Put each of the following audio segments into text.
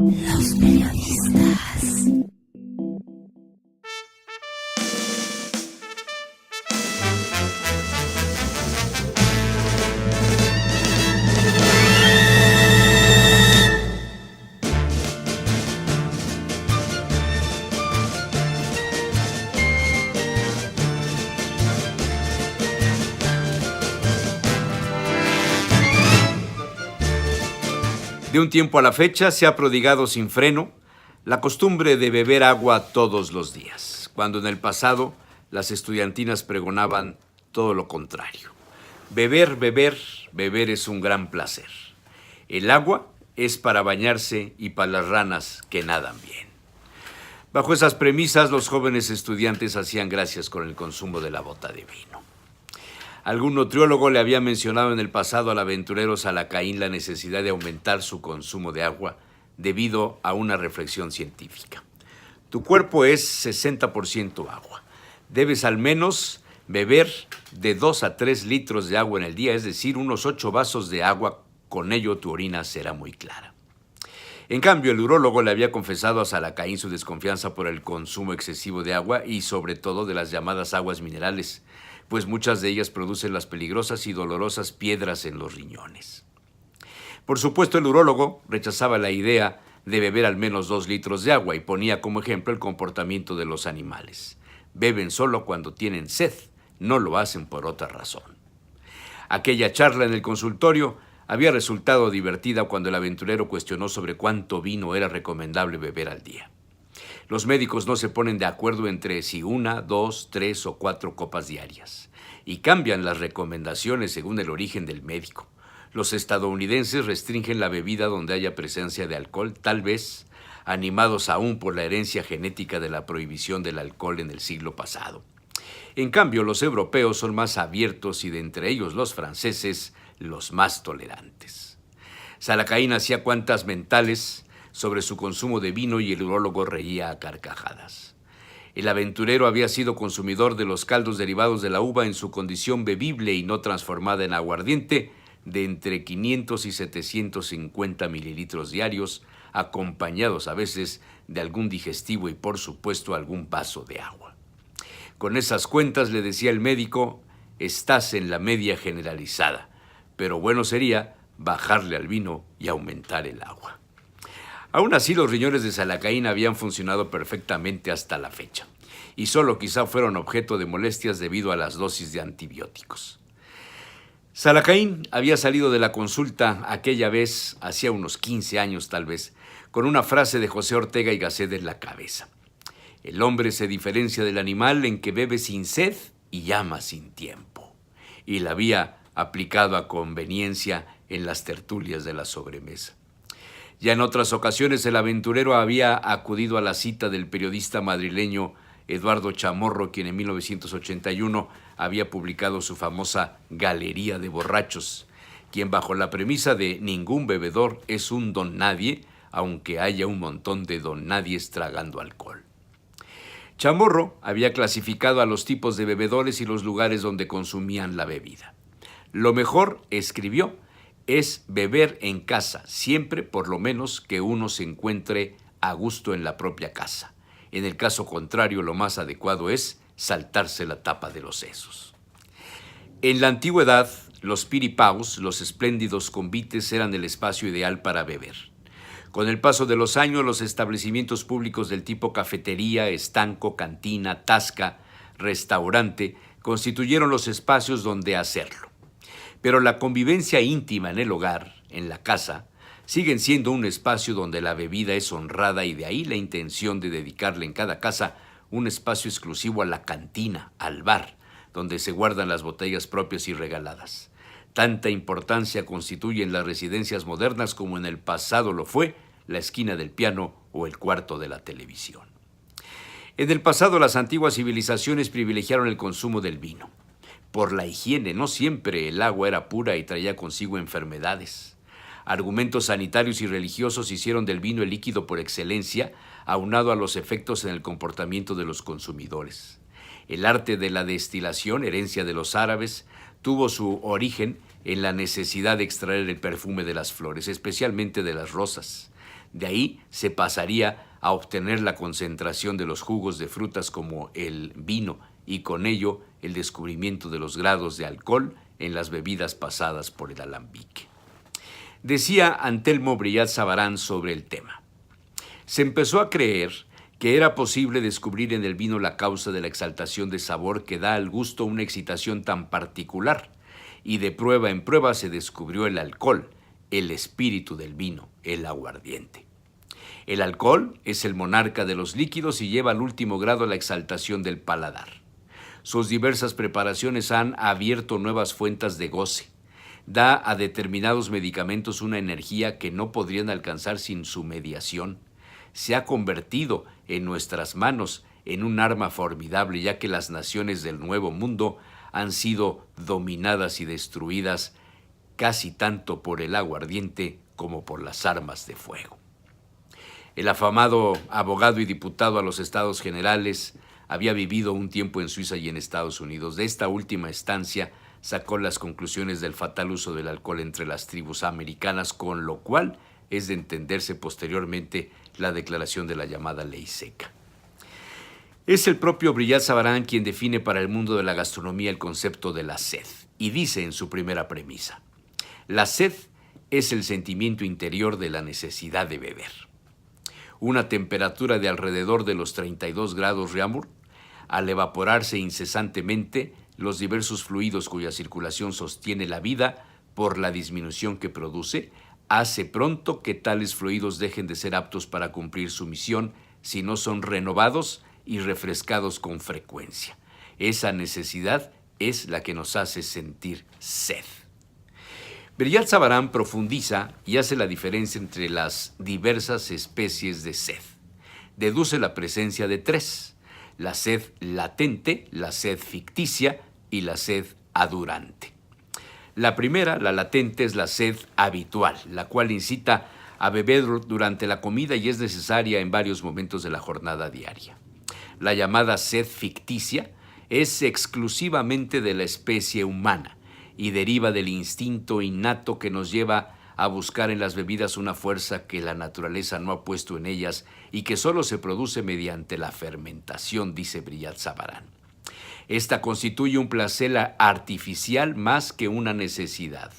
Los periodistas. De un tiempo a la fecha se ha prodigado sin freno la costumbre de beber agua todos los días, cuando en el pasado las estudiantinas pregonaban todo lo contrario. Beber, beber, beber es un gran placer. El agua es para bañarse y para las ranas que nadan bien. Bajo esas premisas, los jóvenes estudiantes hacían gracias con el consumo de la bota de vino. Algún nutriólogo le había mencionado en el pasado al aventurero Salacaín la necesidad de aumentar su consumo de agua debido a una reflexión científica. Tu cuerpo es 60% agua. Debes al menos beber de 2 a 3 litros de agua en el día, es decir, unos 8 vasos de agua. Con ello tu orina será muy clara. En cambio, el urólogo le había confesado a Salacaín su desconfianza por el consumo excesivo de agua y sobre todo de las llamadas aguas minerales, pues muchas de ellas producen las peligrosas y dolorosas piedras en los riñones. Por supuesto, el urólogo rechazaba la idea de beber al menos 2 litros de agua y ponía como ejemplo el comportamiento de los animales. Beben solo cuando tienen sed, no lo hacen por otra razón. Aquella charla en el consultorio había resultado divertida cuando el aventurero cuestionó sobre cuánto vino era recomendable beber al día. Los médicos no se ponen de acuerdo entre si 1, 2, 3 o 4 copas diarias y cambian las recomendaciones según el origen del médico. Los estadounidenses restringen la bebida donde haya presencia de alcohol, tal vez animados aún por la herencia genética de la prohibición del alcohol en el siglo pasado. En cambio, los europeos son más abiertos y de entre ellos los franceses los más tolerantes. Salacaín hacía cuentas mentales sobre su consumo de vino y el urólogo reía a carcajadas. El aventurero había sido consumidor de los caldos derivados de la uva en su condición bebible y no transformada en aguardiente de entre 500 y 750 mililitros diarios, acompañados a veces de algún digestivo y por supuesto algún vaso de agua. Con esas cuentas, le decía el médico, estás en la media generalizada, pero bueno sería bajarle al vino y aumentar el agua. Aún así, los riñones de Salacaín habían funcionado perfectamente hasta la fecha, y solo quizá fueron objeto de molestias debido a las dosis de antibióticos. Salacaín había salido de la consulta aquella vez, hacía unos 15 años tal vez, con una frase de José Ortega y Gasset en la cabeza. El hombre se diferencia del animal en que bebe sin sed y llama sin tiempo, y la había aplicado a conveniencia en las tertulias de la sobremesa. Ya en otras ocasiones el aventurero había acudido a la cita del periodista madrileño Eduardo Chamorro, quien en 1981 había publicado su famosa Galería de Borrachos, quien bajo la premisa de ningún bebedor es un don nadie, aunque haya un montón de don nadies tragando alcohol. Chamorro había clasificado a los tipos de bebedores y los lugares donde consumían la bebida. Lo mejor, escribió, es beber en casa, siempre por lo menos que uno se encuentre a gusto en la propia casa. En el caso contrario, lo más adecuado es saltarse la tapa de los sesos. En la antigüedad, los piripaos, los espléndidos convites, eran el espacio ideal para beber. Con el paso de los años, los establecimientos públicos del tipo cafetería, estanco, cantina, tasca, restaurante, constituyeron los espacios donde hacerlo. Pero la convivencia íntima en el hogar, en la casa, siguen siendo un espacio donde la bebida es honrada y de ahí la intención de dedicarle en cada casa un espacio exclusivo a la cantina, al bar, donde se guardan las botellas propias y regaladas. Tanta importancia constituyen las residencias modernas como en el pasado lo fue la esquina del piano o el cuarto de la televisión. En el pasado las antiguas civilizaciones privilegiaron el consumo del vino. Por la higiene, no siempre el agua era pura y traía consigo enfermedades. Argumentos sanitarios y religiosos hicieron del vino el líquido por excelencia, aunado a los efectos en el comportamiento de los consumidores. El arte de la destilación, herencia de los árabes, tuvo su origen en la necesidad de extraer el perfume de las flores, especialmente de las rosas. De ahí se pasaría a obtener la concentración de los jugos de frutas como el vino y con ello el descubrimiento de los grados de alcohol en las bebidas pasadas por el alambique. Decía Antelmo Brillat Savarin sobre el tema: se empezó a creer que era posible descubrir en el vino la causa de la exaltación de sabor que da al gusto una excitación tan particular, y de prueba en prueba se descubrió el alcohol, el espíritu del vino, el aguardiente. El alcohol es el monarca de los líquidos y lleva al último grado la exaltación del paladar. Sus diversas preparaciones han abierto nuevas fuentes de goce. Da a determinados medicamentos una energía que no podrían alcanzar sin su mediación. Se ha convertido en nuestras manos en un arma formidable, ya que las naciones del Nuevo Mundo han sido dominadas y destruidas casi tanto por el aguardiente como por las armas de fuego. El afamado abogado y diputado a los Estados Generales había vivido un tiempo en Suiza y en Estados Unidos. De esta última estancia sacó las conclusiones del fatal uso del alcohol entre las tribus americanas, con lo cual es de entenderse posteriormente la declaración de la llamada Ley Seca. Es el propio Brillat Savarin quien define para el mundo de la gastronomía el concepto de la sed, y dice en su primera premisa: la sed es el sentimiento interior de la necesidad de beber. Una temperatura de alrededor de los 32 grados Reaumur, al evaporarse incesantemente los diversos fluidos cuya circulación sostiene la vida por la disminución que produce, hace pronto que tales fluidos dejen de ser aptos para cumplir su misión si no son renovados y refrescados con frecuencia. Esa necesidad es la que nos hace sentir sed. Brillat Savarin profundiza y hace la diferencia entre las diversas especies de sed. Deduce la presencia de tres: la sed latente, la sed ficticia y la sed adurante. La primera, la latente, es la sed habitual, la cual incita a beber durante la comida y es necesaria en varios momentos de la jornada diaria. La llamada sed ficticia es exclusivamente de la especie humana y deriva del instinto innato que nos lleva a buscar en las bebidas una fuerza que la naturaleza no ha puesto en ellas y que solo se produce mediante la fermentación, dice Brillat Savarin. Esta constituye un placer artificial más que una necesidad.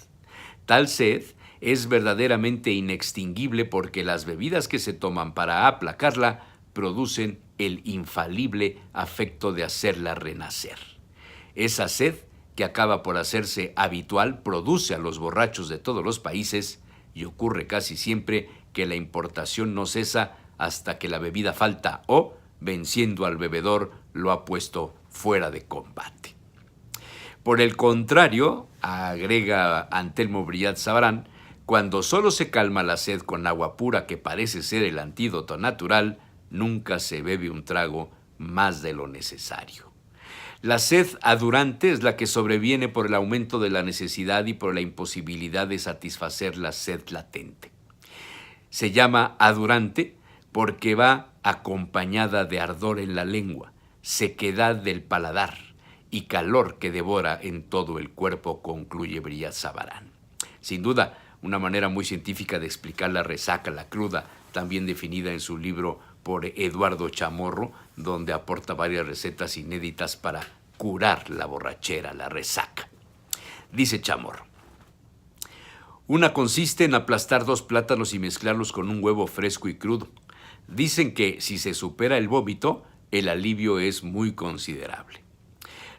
Tal sed es verdaderamente inextinguible porque las bebidas que se toman para aplacarla producen el infalible afecto de hacerla renacer. Esa sed, que acaba por hacerse habitual, produce a los borrachos de todos los países, y ocurre casi siempre que la importación no cesa hasta que la bebida falta o, venciendo al bebedor, lo ha puesto fuera de combate. Por el contrario, agrega Antelmo Brillat Savarin, cuando solo se calma la sed con agua pura, que parece ser el antídoto natural, nunca se bebe un trago más de lo necesario. La sed adurante es la que sobreviene por el aumento de la necesidad y por la imposibilidad de satisfacer la sed latente. Se llama adurante porque va acompañada de ardor en la lengua, sequedad del paladar y calor que devora en todo el cuerpo, concluye Brillat Savarin. Sin duda, una manera muy científica de explicar la resaca, la cruda, también definida en su libro por Eduardo Chamorro, donde aporta varias recetas inéditas para curar la borrachera, la resaca. Dice Chamorro: una consiste en aplastar 2 plátanos y mezclarlos con un huevo fresco y crudo. Dicen que si se supera el vómito, el alivio es muy considerable.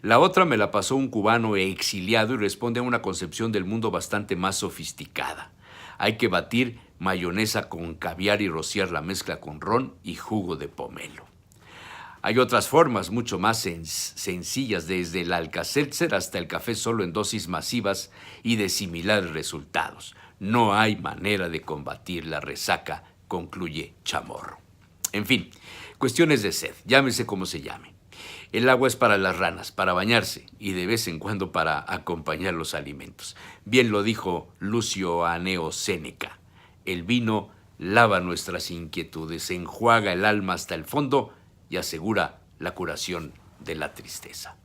La otra me la pasó un cubano exiliado y responde a una concepción del mundo bastante más sofisticada. Hay que batir mayonesa con caviar y rociar la mezcla con ron y jugo de pomelo. Hay otras formas mucho más sencillas, desde el Alka-Seltzer hasta el café solo en dosis masivas y de similares resultados. No hay manera de combatir la resaca, concluye Chamorro. En fin, cuestiones de sed, llámese como se llame. El agua es para las ranas, para bañarse y de vez en cuando para acompañar los alimentos. Bien lo dijo Lucio Aneo Séneca: el vino lava nuestras inquietudes, enjuaga el alma hasta el fondo y asegura la curación de la tristeza.